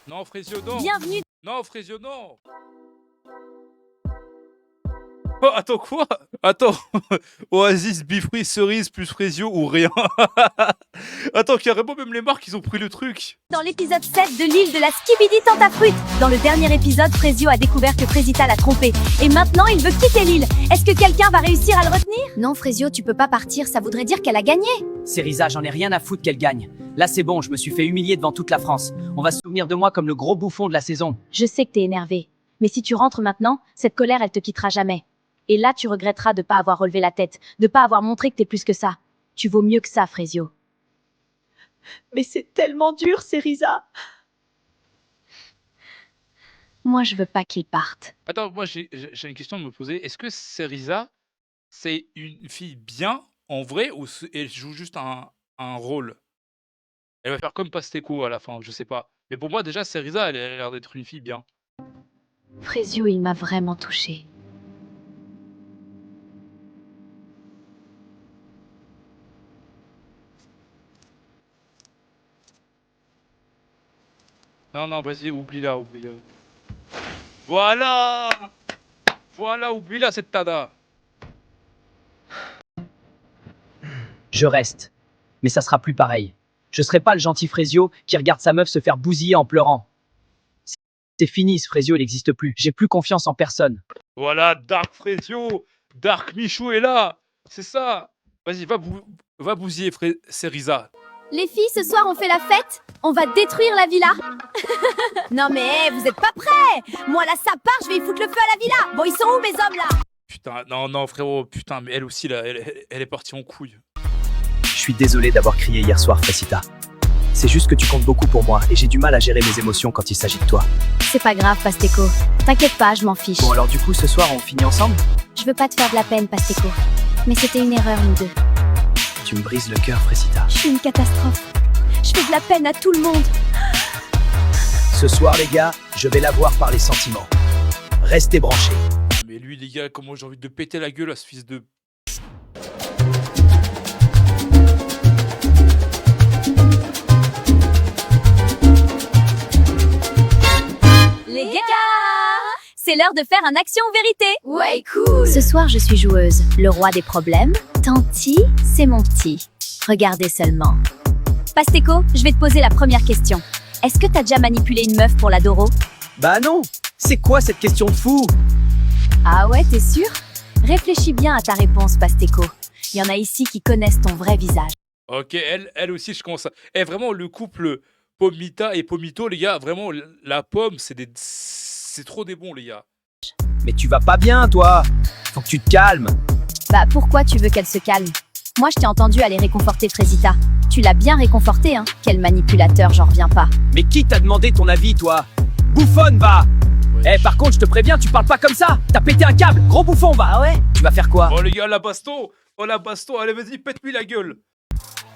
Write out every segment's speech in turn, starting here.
Non, Frésio, non. Bienvenue. Non, Frésio, non. Oh, attends, quoi? Attends. Oasis, Bifruit, cerise, plus Frésio ou rien. Attends, carrément, même les marques, ils ont pris le truc. Dans l'épisode 7 de l'île de la Skibidi Tentafruit. Dans le dernier épisode, Frésio a découvert que Frésita l'a trompé. Et maintenant, il veut quitter l'île. Est-ce que quelqu'un va réussir à le retenir? Non, Frésio, tu peux pas partir, ça voudrait dire qu'elle a gagné. Ceriza, j'en ai rien à foutre qu'elle gagne. Là c'est bon, je me suis fait humilier devant toute la France. On va se souvenir de moi comme le gros bouffon de la saison. Je sais que t'es énervé. Mais si tu rentres maintenant, cette colère, elle te quittera jamais. Et là, tu regretteras de pas avoir relevé la tête, de pas avoir montré que t'es plus que ça. Tu vaux mieux que ça, Frésio. Mais c'est tellement dur, Ceriza. Moi, je veux pas qu'il parte. Attends, moi, j'ai une question à me poser. Est-ce que Ceriza, c'est une fille bien, en vrai, ou elle joue juste un rôle? Elle va faire comme Pasteco à la fin, je sais pas. Mais pour moi, déjà, Ceriza, elle a l'air d'être une fille bien. Frésio, il m'a vraiment touchée. Non, non, vas-y, oublie-la, oublie-la. Voilà! Voilà, oublie-la, cette tada! Je reste. Mais ça sera plus pareil. Je serai pas le gentil Frésio qui regarde sa meuf se faire bousiller en pleurant. C'est fini, ce Frésio, il n'existe plus. J'ai plus confiance en personne. Voilà, Dark Frésio! Dark Michou est là! C'est ça! Vas-y, va bousiller Ceriza. Les filles, ce soir, on fait la fête. On va détruire la villa. Non mais, vous êtes pas prêts. Moi, là, ça part, je vais y foutre le feu à la villa. Bon, ils sont où, mes hommes, là? Putain, non, non, frérot, putain, mais elle aussi, là, elle est partie en couille. Je suis désolé d'avoir crié hier soir, Frésita. C'est juste que tu comptes beaucoup pour moi et j'ai du mal à gérer mes émotions quand il s'agit de toi. C'est pas grave, Pasteco. T'inquiète pas, je m'en fiche. Bon alors du coup, ce soir, on finit ensemble? Je veux pas te faire de la peine, Pasteco. Mais c'était une erreur, nous deux. Tu me brises le cœur, Frésita. Je suis une catastrophe. Je fais de la peine à tout le monde. Ce soir, les gars, je vais l'avoir par les sentiments. Restez branchés. Mais lui, les gars, comment j'ai envie de péter la gueule à ce fils de... Les gars, c'est l'heure de faire un action ou vérité. Ouais, cool. Ce soir, je suis joueuse. Le roi des problèmes. Tanti, c'est mon petit. Regardez seulement. Pasteco, je vais te poser la première question. Est-ce que t'as déjà manipulé une meuf pour la Doro? Bah non. C'est quoi cette question de fou? Ah ouais, t'es sûr? Réfléchis bien à ta réponse, Pasteco. Il y en a ici qui connaissent ton vrai visage. Ok, elle aussi, je commence à... Eh, vraiment, le couple Pomita et Pomito, les gars, vraiment, la pomme, c'est trop des bons, les gars. Mais tu vas pas bien, toi. Faut que tu te calmes. Bah pourquoi tu veux qu'elle se calme? Moi je t'ai entendu aller réconforter Frésita. Tu l'as bien réconforté, hein? Quel manipulateur, j'en reviens pas. Mais qui t'a demandé ton avis, toi? Bouffonne, va. Ouais. Eh, par contre, je te préviens, tu parles pas comme ça. T'as pété un câble, gros bouffon, va. Ah ouais? Tu vas faire quoi? Oh, les gars, la baston! Oh, la baston! Allez, vas-y, pète-lui la gueule!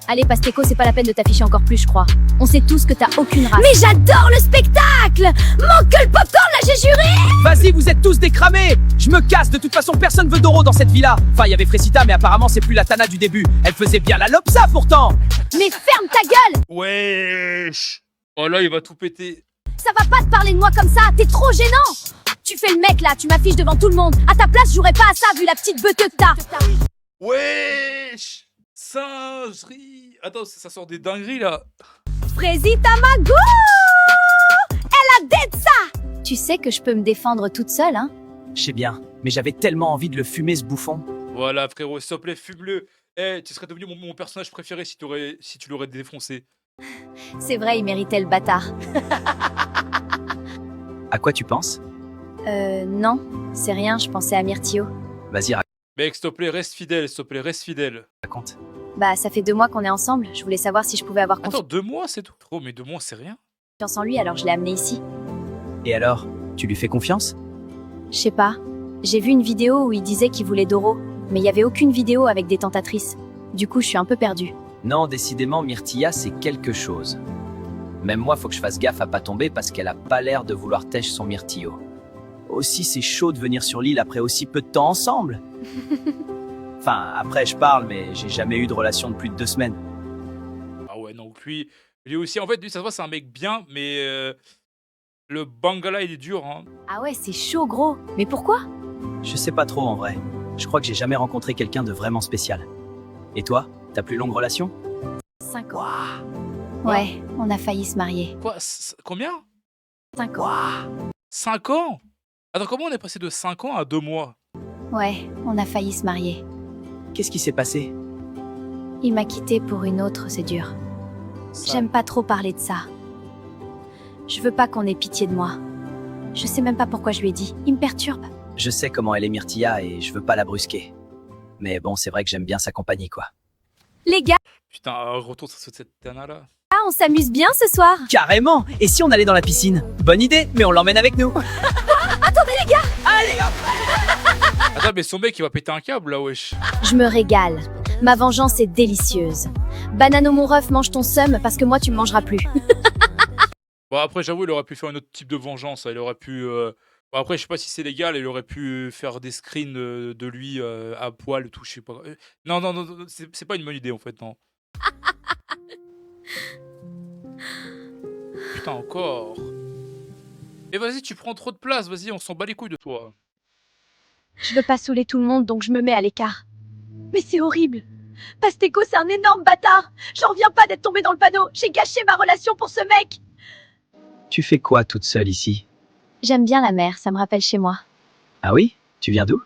Allez Pasteco, c'est pas la peine de t'afficher encore plus, je crois. On sait tous que t'as aucune race. Mais j'adore le spectacle! Manque que le popcorn, là, j'ai juré! Vas-y, vous êtes tous décramés. Je me casse, de toute façon, personne veut Doro dans cette villa. Enfin, il y avait Frésita, mais apparemment, c'est plus la Tana du début. Elle faisait bien la lopsa, pourtant. Mais ferme ta gueule! Wesh! Oh là, il va tout péter. Ça va pas te parler de moi comme ça, t'es trop gênant! Tu fais le mec là, tu m'affiches devant tout le monde. À ta place, je jouerais pas à ça vu la petite beuteux que t'as. Wesh! Singerie! Attends, ça sort des dingueries, là. Frésita Mago! Elle a dead ça! Tu sais que je peux me défendre toute seule, hein? Je sais bien, mais j'avais tellement envie de le fumer, ce bouffon. Voilà, frérot, s'il te plaît, fume-le. Eh, tu serais devenu mon personnage préféré si tu l'aurais défoncé. C'est vrai, il méritait le bâtard. À quoi tu penses? Non, c'est rien, je pensais à Myrtio. Vas-y, Mec, s'il te plaît, reste fidèle, s'il te plaît, reste fidèle. raconte. Bah, ça fait 2 mois qu'on est ensemble, je voulais savoir si je pouvais avoir Attends, 2 mois, c'est tout? Trop, mais 2 mois, c'est rien. confiance en lui, alors je l'ai amené ici. Et alors, tu lui fais confiance? Je sais pas, j'ai vu une vidéo où il disait qu'il voulait Doro, mais il y avait aucune vidéo avec des tentatrices. Du coup, je suis un peu perdue. Non, décidément, Myrtilla, c'est quelque chose. Même moi, faut que je fasse gaffe à pas tomber parce qu'elle a pas l'air de vouloir tèche son myrtillo. Aussi, c'est chaud de venir sur l'île après aussi peu de temps ensemble. Enfin, après, je parle, mais j'ai jamais eu de relation de plus de 2 semaines. Ah ouais, non, lui aussi, en fait, lui, ça se voit, c'est un mec bien, mais Le Bangala, il est dur, hein. Ah ouais, c'est chaud, gros. Mais pourquoi? Je sais pas trop en vrai. Je crois que j'ai jamais rencontré quelqu'un de vraiment spécial. Et toi, ta plus longue relation? 5 ans. Ouais, on a failli se marier. Quoi, combien? 5 ans. 5 ans? Attends, comment on est passé de 5 ans à 2 mois? Ouais, on a failli se marier. Qu'est-ce qui s'est passé? Il m'a quitté pour une autre, c'est dur. J'aime pas trop parler de ça. Je veux pas qu'on ait pitié de moi. Je sais même pas pourquoi je lui ai dit. Il me perturbe. Je sais comment elle est Myrtilla et je veux pas la brusquer. Mais bon, c'est vrai que j'aime bien sa compagnie, quoi. Les gars, Putain, retour sur cette Tana-là. on s'amuse bien ce soir. Carrément! Et si on allait dans la piscine? Bonne idée, mais on l'emmène avec nous. Attendez les gars. Allez hop! Attends, mais son mec, il va péter un câble, là, wesh. Je me régale. Ma vengeance est délicieuse. Banano mon ref, mange ton seum parce que moi tu me mangeras plus. Bon, après, j'avoue, il aurait pu faire un autre type de vengeance. Il aurait pu... Bon, après, je sais pas si c'est légal, il aurait pu faire des screens de lui à poil, tout, je sais pas. Non, non, non, non, c'est pas une bonne idée, en fait, non. Putain, encore. Et vas-y, tu prends trop de place, vas-y, on s'en bat les couilles de toi. Je veux pas saouler tout le monde, donc je me mets à l'écart. Mais c'est horrible. Pasteco, c'est un énorme bâtard. J'en reviens pas d'être tombé dans le panneau. J'ai gâché ma relation pour ce mec. Tu fais quoi toute seule ici? J'aime bien la mer, ça me rappelle chez moi. Ah oui? Tu viens d'où?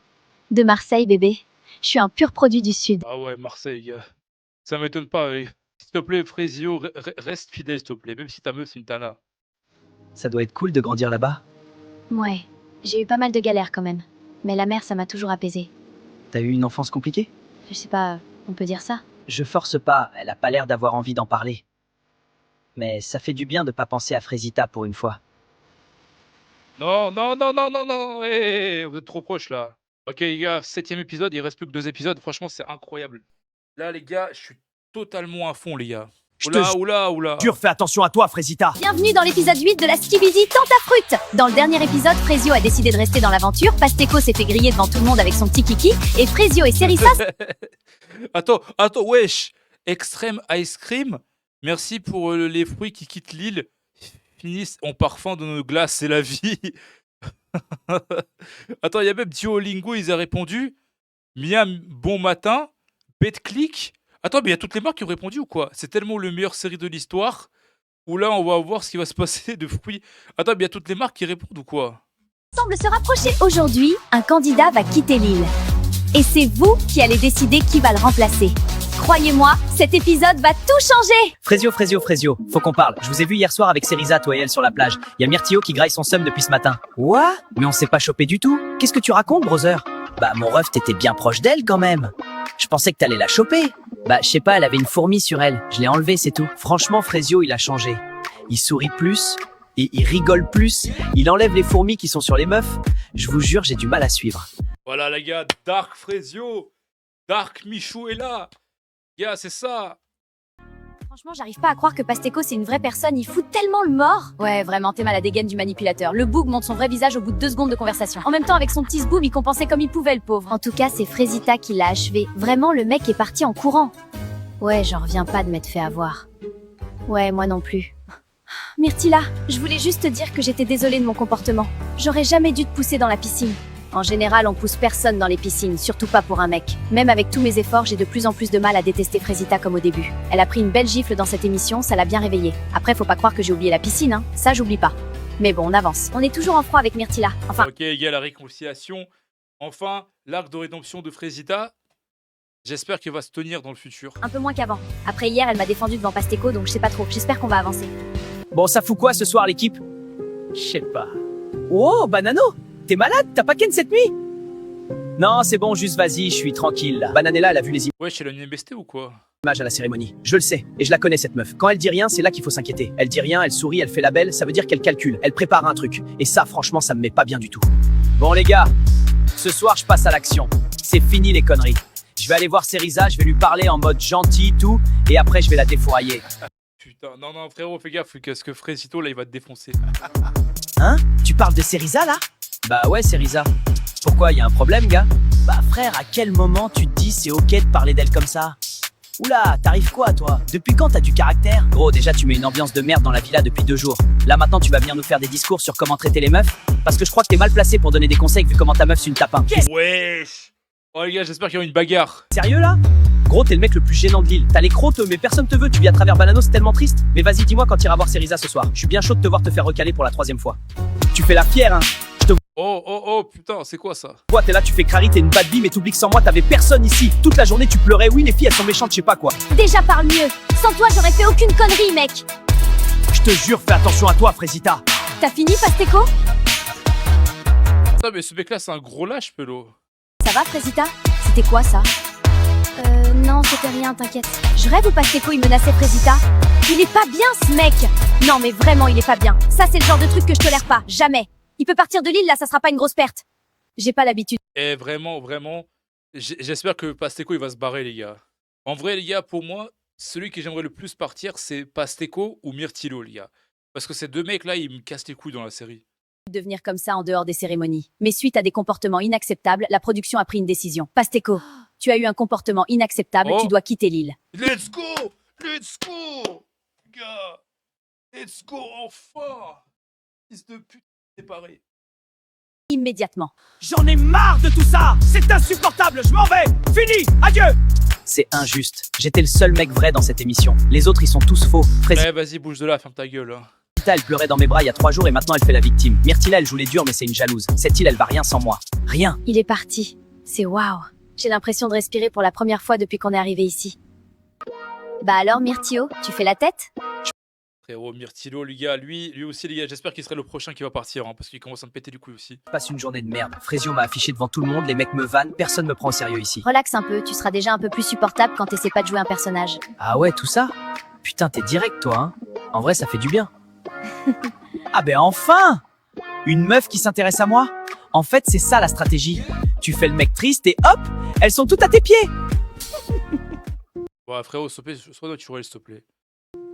De Marseille, bébé. Je suis un pur produit du Sud. Ah ouais, Marseille, gars. Ça m'étonne pas. S'il te plaît, Frésio, reste fidèle, s'il te plaît, même si ta meuf, c'est une Tana. Ça doit être cool de grandir là-bas. Ouais, j'ai eu pas mal de galères quand même. Mais la mer, ça m'a toujours apaisée. T'as eu une enfance compliquée? Je sais pas, on peut dire ça? Je force pas, elle a pas l'air d'avoir envie d'en parler. Mais ça fait du bien de pas penser à Frésita pour une fois. Non, non, non, non, non, non, hé, vous êtes trop proches, là. Ok, les gars, 7ème épisode, il reste plus que 2 épisodes. Franchement, c'est incroyable. Là, les gars, je suis totalement à fond, les gars. Oula, oula, oula. Fais attention à toi, Frésita. Bienvenue dans l'épisode 8 de la Skibidi Tentafruit. Dans le dernier épisode, Frésio a décidé de rester dans l'aventure, Pasteco s'est fait griller devant tout le monde avec son petit kiki, et Frésio et Cerissa... Attends, wesh. Extreme Ice Cream, merci pour les fruits qui quittent l'île. Finissent en parfum de nos glaces, c'est la vie. Attends, il y a même Duolingo, ils ont répondu. Miam, bon matin. BetClick. Attends, mais il y a toutes les marques qui ont répondu ou quoi? C'est tellement le meilleure série de l'histoire. Où là, on va voir ce qui va se passer de fruits. Attends, mais il y a toutes les marques qui répondent ou quoi? semble se rapprocher. Aujourd'hui, un candidat va quitter l'île. Et c'est vous qui allez décider qui va le remplacer. Croyez-moi, cet épisode va tout changer. Frésio, faut qu'on parle. Je vous ai vu hier soir avec Cerisa, toi et elle sur la plage. Il y a Myrtio qui graille son seum depuis ce matin. Quoi? Mais on s'est pas chopé du tout. Qu'est-ce que tu racontes, brother? Bah, mon ref, t'étais bien proche d'elle quand même. Je pensais que t'allais la choper. Bah, je sais pas, elle avait une fourmi sur elle. Je l'ai enlevée, c'est tout. Franchement, Frésio, il a changé. Il sourit plus, et il rigole plus. Il enlève les fourmis qui sont sur les meufs. Je vous jure, j'ai du mal à suivre. Voilà, les gars, Dark Frésio. Dark Michou est là. Gars, c'est ça. Franchement, j'arrive pas à croire que Pasteco c'est une vraie personne, il fout tellement le mort. Ouais, vraiment, t'es mal à la dégaine du manipulateur. Le boug montre son vrai visage au bout de 2 secondes de conversation. En même temps, avec son petit zboum, il compensait comme il pouvait, le pauvre. En tout cas, c'est Frésita qui l'a achevé. Vraiment, le mec est parti en courant. Ouais, j'en reviens pas de m'être fait avoir. Ouais, moi non plus. Myrtilla, je voulais juste te dire que j'étais désolée de mon comportement. J'aurais jamais dû te pousser dans la piscine. En général, on pousse personne dans les piscines, surtout pas pour un mec. Même avec tous mes efforts, j'ai de plus en plus de mal à détester Frésita comme au début. Elle a pris une belle gifle dans cette émission, ça l'a bien réveillée. Après, faut pas croire que j'ai oublié la piscine, hein. Ça, j'oublie pas. Mais bon, on avance. On est toujours en froid avec Myrtilla. Enfin... Ok, les gars, la réconciliation. Enfin, l'arc de rédemption de Frésita. J'espère qu'il va se tenir dans le futur. Un peu moins qu'avant. Après hier, elle m'a défendu devant Pasteco, donc je sais pas trop. J'espère qu'on va avancer. Bon, ça fout quoi ce soir, l'équipe? Je sais pas. Oh, Banano! T'es malade? T'as pas ken cette nuit? Non, c'est bon, juste vas-y, je suis tranquille. Là. Bananella, elle a vu les Ouais, chez l'UNBST ou quoi? images à la cérémonie. Je le sais, et je la connais cette meuf. Quand elle dit rien, c'est là qu'il faut s'inquiéter. Elle dit rien, elle sourit, elle fait la belle, ça veut dire qu'elle calcule, elle prépare un truc. Et ça, franchement, ça me met pas bien du tout. Bon les gars, ce soir, je passe à l'action. C'est fini les conneries. Je vais aller voir Cerisa, je vais lui parler en mode gentil, tout, et après je vais la défourailler. Putain, non, frérot, fais gaffe, parce que Frésito, là, il va te défoncer. Hein? Tu parles de Cerisa, là? Bah ouais, Cerisa. Pourquoi, y a un problème, gars? Bah frère, à quel moment tu te dis c'est ok de parler d'elle comme ça? Oula, t'arrives quoi toi? Depuis quand t'as du caractère? Gros, déjà tu mets une ambiance de merde dans la villa depuis 2 jours. Là maintenant tu vas venir nous faire des discours sur comment traiter les meufs? Parce que je crois que t'es mal placé pour donner des conseils vu comment ta meuf c'est une tapin. Wesh. Oh les gars, j'espère qu'il y aura une bagarre. Sérieux là? Gros, t'es le mec le plus gênant de l'île. T'as les crocs, mais personne te veut. Tu vis à travers Banano, c'est tellement triste. Mais vas-y, dis-moi quand t'iras voir Cerisa ce soir. Je suis bien chaud de te voir te faire recaler pour la 3e fois. Tu fais la fière, hein. Oh, putain, c'est quoi ça? Toi, t'es là, tu fais crari, t'es une bad bee, mais t'oublies que sans moi, t'avais personne ici. Toute la journée, tu pleurais. Oui, les filles, elles sont méchantes, je sais pas quoi. Déjà parle mieux. Sans toi, j'aurais fait aucune connerie, mec. Je te jure, fais attention à toi, Frésita. T'as fini, Pasteco? Putain, mais ce mec-là, c'est un gros lâche, Pelo. Ça va, Frésita? C'était quoi, ça? Non, c'était rien, t'inquiète. Je rêve ou Pasteco, il menaçait Frésita? Il est pas bien, ce mec. Non, mais vraiment, il est pas bien. Ça, c'est le genre de truc que je tolère pas. Jamais. Il peut partir de l'île, là, ça sera pas une grosse perte. J'ai pas l'habitude. Eh, vraiment, j'espère que Pasteco, il va se barrer, les gars. En vrai, les gars, pour moi, celui que j'aimerais le plus partir, c'est Pasteco ou Myrtillo, les gars. Parce que ces 2 mecs-là, ils me cassent les couilles dans la série. De venir comme ça en dehors des cérémonies. Mais suite à des comportements inacceptables, la production a pris une décision. Pasteco, tu as eu un comportement inacceptable, Oh. tu dois quitter l'île. Let's go! Gars! Let's go, enfin! Fils de pute, séparé. Immédiatement. J'en ai marre de tout ça. C'est insupportable, je m'en vais. Fini, adieu. C'est injuste. J'étais le seul mec vrai dans cette émission. Les autres, ils sont tous faux. Frésita, Eh, vas-y, bouge de là, ferme ta gueule. Hein. elle pleurait dans mes bras il y a 3 jours et maintenant elle fait la victime. Myrtilla, elle joue les durs, mais c'est une jalouse. Cette île, elle va rien sans moi. Rien. Il est parti. C'est waouh. J'ai l'impression de respirer pour la première fois depuis qu'on est arrivé ici. Bah alors, Myrtillo, tu fais la tête? Frérot, Myrtillo, les gars, lui aussi, les gars, j'espère qu'il serait le prochain qui va partir, hein, parce qu'il commence à me péter du couille aussi. Je passe une journée de merde. Frésio m'a affiché devant tout le monde, les mecs me vannent, personne me prend au sérieux ici. Relaxe un peu, tu seras déjà un peu plus supportable quand t'essaies pas de jouer un personnage. Ah ouais, tout ça? Putain, t'es direct, toi, hein. En vrai, ça fait du bien. Ah ben enfin! Une meuf qui s'intéresse à moi? En fait, c'est ça la stratégie. Tu fais le mec triste et hop, elles sont toutes à tes pieds. Ouais, frérot, s'il te plaît, sois naturel, s'il te plaît.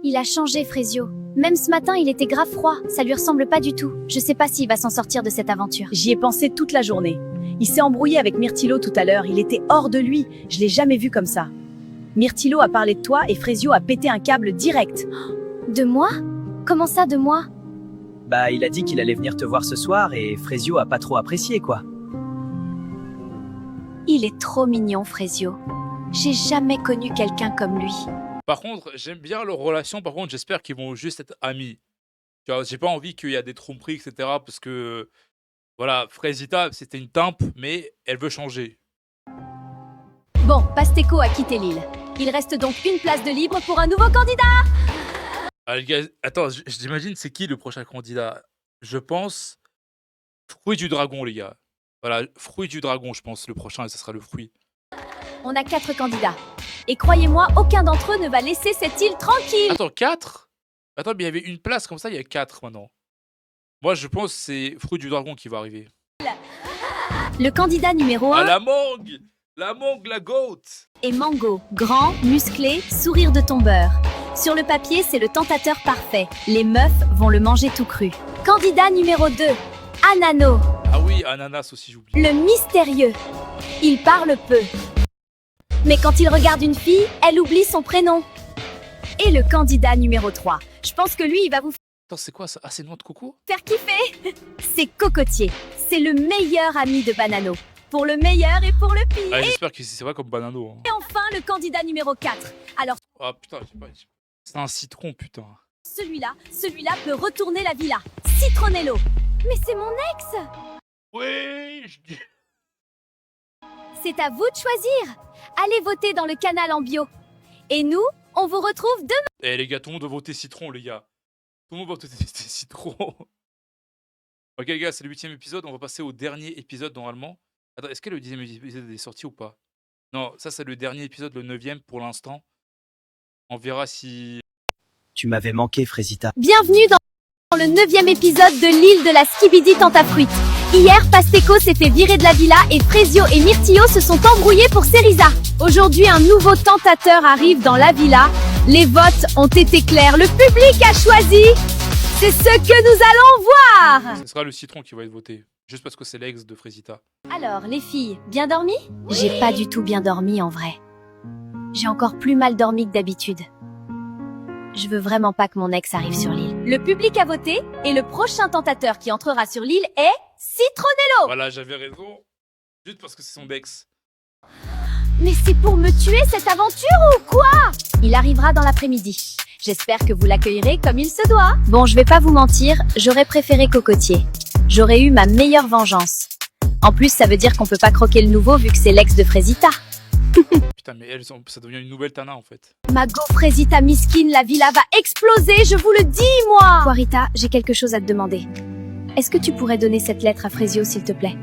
Il a changé, Frésio. Même ce matin, il était grave froid. Ça lui ressemble pas du tout. Je sais pas s'il va s'en sortir de cette aventure. J'y ai pensé toute la journée. Il s'est embrouillé avec Myrtillo tout à l'heure. Il était hors de lui. Je l'ai jamais vu comme ça. Myrtillo a parlé de toi et Frésio a pété un câble direct. De moi? Comment ça, de moi? Bah, il a dit qu'il allait venir te voir ce soir et Frésio a pas trop apprécié, quoi. Il est trop mignon, Frésio. J'ai jamais connu quelqu'un comme lui. Par contre, j'aime bien leur relation, par contre, j'espère qu'ils vont juste être amis. Tu vois, j'ai pas envie qu'il y a des tromperies, etc. Parce que, voilà, Frésita, c'était une timpe, mais elle veut changer. Bon, Pasteco a quitté l'île. Il reste donc une place de libre pour un nouveau candidat. Ah, les gars, attends, j'imagine c'est qui le prochain candidat? Je pense fruit du dragon, les gars. Voilà, fruit du dragon, je pense, le prochain, ça sera le fruit. On a 4 candidats. Et croyez-moi, aucun d'entre eux ne va laisser cette île tranquille. Attends, 4? Attends, mais il y avait une place comme ça, il y a 4 maintenant. Moi, je pense que c'est fruit du dragon qui va arriver. Le candidat numéro Ah, 1 la mangue! La mangue, la goat! est Mango. Grand, musclé, sourire de tombeur. Sur le papier, c'est le tentateur parfait. Les meufs vont le manger tout cru. Candidat numéro 2, Anano. Ah oui, ananas aussi, j'oublie. Le mystérieux. Il parle peu. Mais quand il regarde une fille, elle oublie son prénom. Et le candidat numéro 3. Je pense que lui, il va vous Attends, c'est quoi ça? Ah, c'est noix de coco? faire kiffer. C'est Cocotier. C'est le meilleur ami de Banano. Pour le meilleur et pour le pire. Ah, j'espère que c'est vrai comme banano. Hein. Et enfin, le candidat numéro 4. Alors, Ah putain, je sais pas. C'est un citron, putain. celui-là peut retourner la villa. Citronello. Mais c'est mon ex. Oui, C'est à vous de choisir. Allez voter dans le canal en bio. Et nous, on vous retrouve demain. Eh les gars, tout le monde doit voter citron, les gars. Tout le monde va voter citron. Ok les gars, c'est le 8e épisode. On va passer au dernier épisode normalement. Attends, est-ce que le 10e épisode est sorti ou pas? Non, ça c'est le dernier épisode, le 9e pour l'instant. On verra si... Tu m'avais manqué, Frésita. Bienvenue dans le 9e épisode de l'île de la Skibidi Tentafruit. Hier, Pasteco s'est fait virer de la villa et Frésio et Myrtillo se sont embrouillés pour Cerisa. Aujourd'hui, un nouveau tentateur arrive dans la villa. Les votes ont été clairs. Le public a choisi. C'est ce que nous allons voir. Ce sera le citron qui va être voté. Juste parce que c'est l'ex de Frésita. Alors, les filles, bien dormi? J'ai pas du tout bien dormi en vrai. J'ai encore plus mal dormi que d'habitude. Je veux vraiment pas que mon ex arrive sur l'île. Le public a voté et le prochain tentateur qui entrera sur l'île est Citronello. Voilà, j'avais raison. Juste parce que c'est son ex. Mais c'est pour me tuer cette aventure ou quoi? Il arrivera dans l'après-midi. J'espère que vous l'accueillerez comme il se doit. Bon, je vais pas vous mentir, j'aurais préféré Cocotier. J'aurais eu ma meilleure vengeance. En plus, ça veut dire qu'on peut pas croquer le nouveau vu que c'est l'ex de Frésita. Putain, mais elle, ça devient une nouvelle Tana en fait. Ma go Frésita miskine, la villa va exploser, je vous le dis, moi! Poirita, j'ai quelque chose à te demander. Est-ce que tu pourrais donner cette lettre à Frésio, s'il te plaît?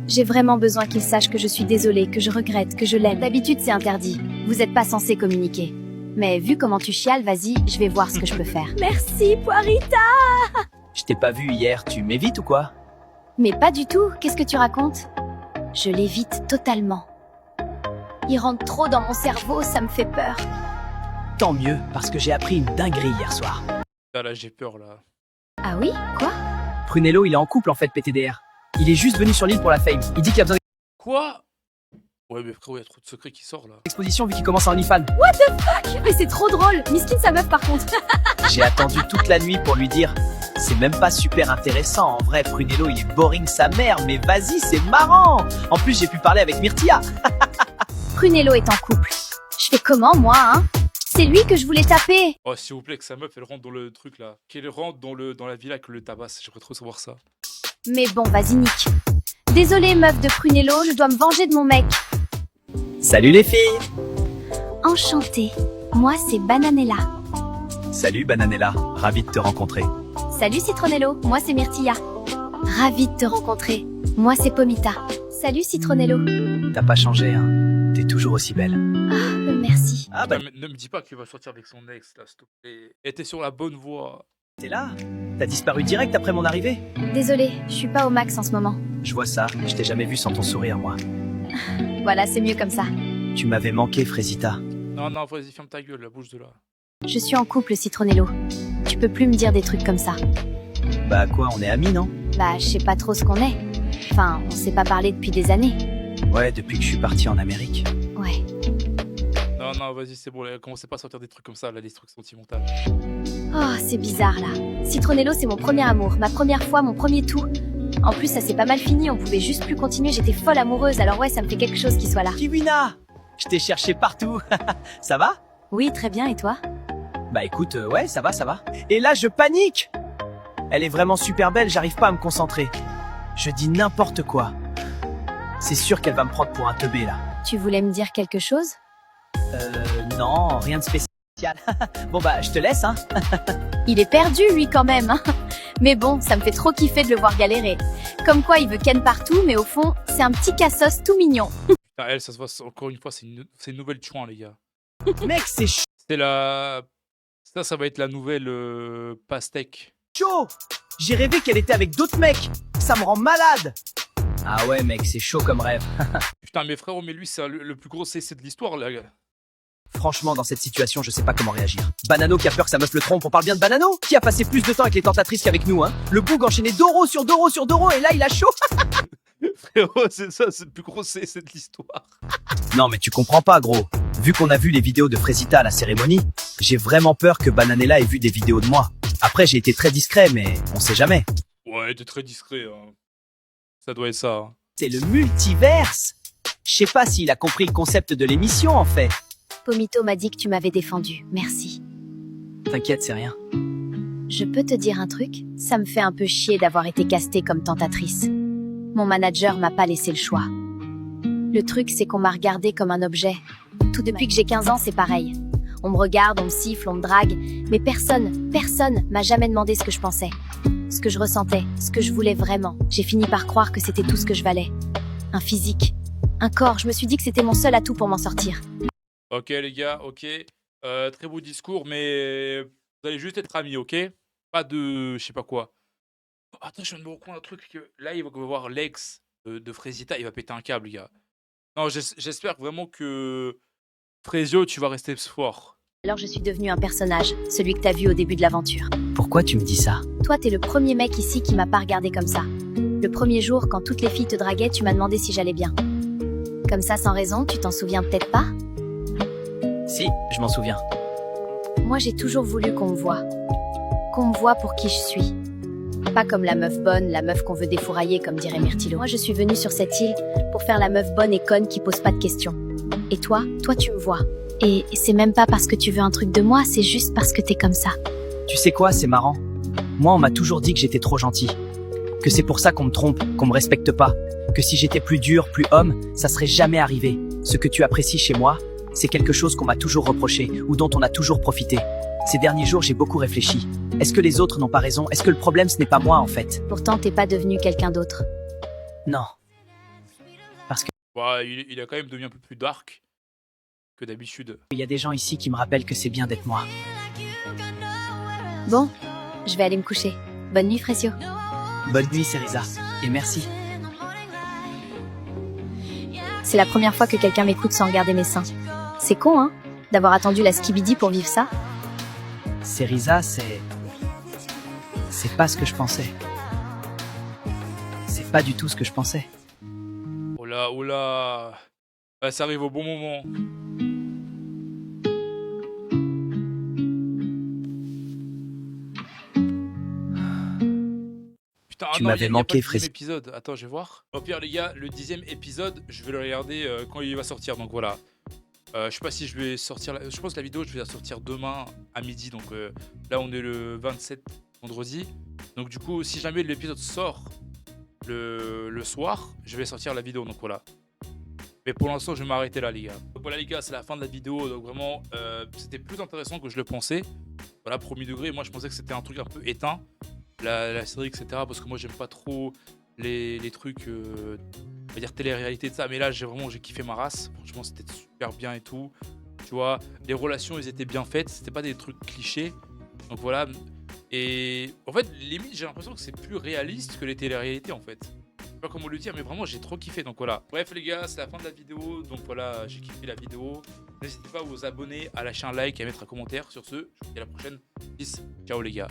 J'ai vraiment besoin qu'il sache que je suis désolée, que je regrette, que je l'aime. D'habitude, c'est interdit. Vous n'êtes pas censé communiquer. Mais vu comment tu chiales, vas-y, je vais voir ce que je peux faire. Merci, Poirita! Je t'ai pas vu hier, tu m'évites ou quoi? Mais pas du tout, qu'est-ce que tu racontes? Je l'évite totalement. Il rentre trop dans mon cerveau, ça me fait peur. Tant mieux, parce que j'ai appris une dinguerie hier soir. Ah là, j'ai peur là. Ah oui? Quoi? Prunello, il est en couple en fait, PTDR. Il est juste venu sur l'île pour la fame. Il dit qu'il a besoin Quoi? Ouais, mais frérot, il y a trop de secrets qui sortent là. d'exposition vu qu'il commence en OnlyFans. Mais c'est trop drôle, Miskine sa meuf par contre. J'ai attendu toute la nuit pour lui dire. C'est même pas super intéressant. En vrai, Prunello, il est boring sa mère, mais vas-y, c'est marrant. En plus, j'ai pu parler avec Myrtilla. Prunello est en couple. Je fais comment, moi, hein? C'est lui que je voulais taper. Oh, s'il vous plaît, que sa meuf, elle rentre dans le truc là. Qu'elle rentre dans la villa avec le tabasse. J'aimerais trop savoir ça. Mais bon, vas-y, nique. Désolée, meuf de Prunello, je dois me venger de mon mec. Salut les filles. Enchantée. Moi, c'est Bananella. Salut Bananella, ravi de te rencontrer. Salut Citronello, moi c'est Myrtilla. Ravie de te rencontrer. Moi c'est Pomita. Salut Citronello. T'as pas changé, hein. T'es toujours aussi belle. Ah, merci. Ah bah, Putain, mais ne me dis pas qu'il va sortir avec son ex là, s'il te plaît. Elle était sur la bonne voie. t'es là. T'as disparu direct après mon arrivée. Désolée, je suis pas au max en ce moment. Je vois ça, je t'ai jamais vu sans ton sourire, moi. Voilà, c'est mieux comme ça. Tu m'avais manqué, Frésita. Non, non, vas-y, ferme ta gueule, la bouge de là. Je suis en couple, Citronello. Tu peux plus me dire des trucs comme ça. Bah quoi, on est amis, non? Bah, je sais pas trop ce qu'on est. Enfin, on s'est pas parlé depuis des années. Ouais, depuis que je suis parti en Amérique. Ouais. Non, non, vas-y, c'est bon, là, commencez pas à sortir des trucs comme ça, là, des trucs sentimentaux. Oh, c'est bizarre là. Citronello, c'est mon premier amour, ma première fois, mon premier tout. En plus, ça s'est pas mal fini, on pouvait juste plus continuer, j'étais folle amoureuse, alors ouais, ça me fait quelque chose qu'il soit là. Kiwina! Je t'ai cherché partout. Ça va? Oui, très bien, et toi? Bah écoute, ouais, ça va, ça va. Et là, je panique! Elle est vraiment super belle, j'arrive pas à me concentrer. Je dis n'importe quoi. C'est sûr qu'elle va me prendre pour un teubé, là. Tu voulais me dire quelque chose? Non, rien de spécial. Bon bah, je te laisse, hein. Il est perdu, lui, quand même, hein. Mais bon, ça me fait trop kiffer de le voir galérer. Comme quoi, il veut ken partout, mais au fond, c'est un petit cassos tout mignon. Putain, elle, ça se voit, encore une fois, c'est une nouvelle chouin, les gars. Mec, c'est C'est la... Ça va être la nouvelle pastèque. chaud! J'ai rêvé qu'elle était avec d'autres mecs. Ça me rend malade. Ah ouais, mec, c'est chaud comme rêve. Putain, mais frérot, mais lui, c'est le plus gros CC de l'histoire, là. Franchement, dans cette situation, je sais pas comment réagir. Banano qui a peur que sa meuf le trompe, on parle bien de Banano? Qui a passé plus de temps avec les tentatrices qu'avec nous, hein? Le boug enchaîné Doro sur Doro sur Doro, et là, il a chaud. Frérot, c'est ça, c'est le plus gros CC de l'histoire. Non, mais tu comprends pas, gros. Vu qu'on a vu les vidéos de Frésita à la cérémonie, j'ai vraiment peur que Bananella ait vu des vidéos de moi. Après, j'ai été très discret, mais on sait jamais. Ouais, t'es très discret, hein. Ça doit être ça, hein. C'est le multiverse. Je sais pas s'il a compris le concept de l'émission, en fait. Pomito m'a dit que tu m'avais défendu. Merci. T'inquiète, c'est rien. Je peux te dire un truc? Ça me fait un peu chier d'avoir été castée comme tentatrice. Mon manager m'a pas laissé le choix. Le truc, c'est qu'on m'a regardée comme un objet. Tout depuis que j'ai 15 ans, c'est pareil. On me regarde, on me siffle, on me drague, mais personne m'a jamais demandé ce que je pensais, ce que je ressentais, ce que je voulais vraiment. J'ai fini par croire que c'était tout ce que je valais. Un physique, un corps, je me suis dit que c'était mon seul atout pour m'en sortir. Ok, les gars, ok. Très beau discours, mais vous allez juste être amis, ok? Pas de... je sais pas quoi. Oh, attends, je viens de me rendre compte un truc, que là, il va voir l'ex de Frésita, il va péter un câble, les gars. Non, j'espère vraiment que... Frésio, tu vas rester fort. Alors je suis devenue un personnage, celui que t'as vu au début de l'aventure. Pourquoi tu me dis ça? Toi, t'es le premier mec ici qui m'a pas regardé comme ça. Le premier jour, quand toutes les filles te draguaient, tu m'as demandé si j'allais bien. Comme ça, sans raison, tu t'en souviens peut-être pas? Si, je m'en souviens. Moi, j'ai toujours voulu qu'on me voie. Qu'on me voie pour qui je suis. Pas comme la meuf bonne, la meuf qu'on veut défourailler, comme dirait Myrtilo. Moi, je suis venue sur cette île pour faire la meuf bonne et conne qui pose pas de questions. Et toi, tu me vois. Et c'est même pas parce que tu veux un truc de moi, c'est juste parce que t'es comme ça. Tu sais quoi, c'est marrant. Moi, on m'a toujours dit que j'étais trop gentil. Que c'est pour ça qu'on me trompe, qu'on me respecte pas. Que si j'étais plus dur, plus homme, ça serait jamais arrivé. Ce que tu apprécies chez moi, c'est quelque chose qu'on m'a toujours reproché ou dont on a toujours profité. Ces derniers jours, j'ai beaucoup réfléchi. Est-ce que les autres n'ont pas raison? Est-ce que le problème, ce n'est pas moi, en fait? Pourtant, t'es pas devenu quelqu'un d'autre. Non. Ouais, il a quand même devenu un peu plus dark que d'habitude. Il y a des gens ici qui me rappellent que c'est bien d'être moi. Bon, je vais aller me coucher. Bonne nuit, Frésio. Bonne nuit, Cerisa. Et merci. C'est la première fois que quelqu'un m'écoute sans regarder mes seins. C'est con, hein, d'avoir attendu la skibidi pour vivre ça. Cerisa, c'est pas ce que je pensais. C'est pas du tout ce que je pensais. Oh là. Ouais, ça arrive au bon moment. Putain, Tu non, m'avais y a pas manqué, le 10e Frésio. épisode. Attends, je vais voir. Au pire, les gars, le 10e épisode, je vais le regarder quand il va sortir. Donc voilà. Je sais pas si je vais sortir. Je pense que la vidéo, je vais la sortir demain à midi. Donc là, on est le 27 vendredi. Donc du coup, si jamais l'épisode sort le soir, je vais sortir la vidéo. Donc voilà. Mais pour l'instant, je vais m'arrêter là, les gars. Donc voilà, les gars, c'est la fin de la vidéo. Donc vraiment, c'était plus intéressant que je le pensais. Voilà, premier degré. Moi, je pensais que c'était un truc un peu éteint, la série, etc. Parce que moi, j'aime pas trop les trucs, on va dire télé-réalité de ça. Mais là, j'ai kiffé ma race. Franchement, c'était super bien et tout. Tu vois, les relations, elles étaient bien faites. C'était pas des trucs clichés. Donc voilà. Et en fait, limite, j'ai l'impression que c'est plus réaliste que les télé-réalités, en fait. Je sais pas comment le dire, mais vraiment, j'ai trop kiffé. Donc voilà. Bref, les gars, c'est la fin de la vidéo. Donc voilà, j'ai kiffé la vidéo. N'hésitez pas à vous abonner, à lâcher un like et à mettre un commentaire. Sur ce, je vous dis à la prochaine. Peace. Ciao, les gars.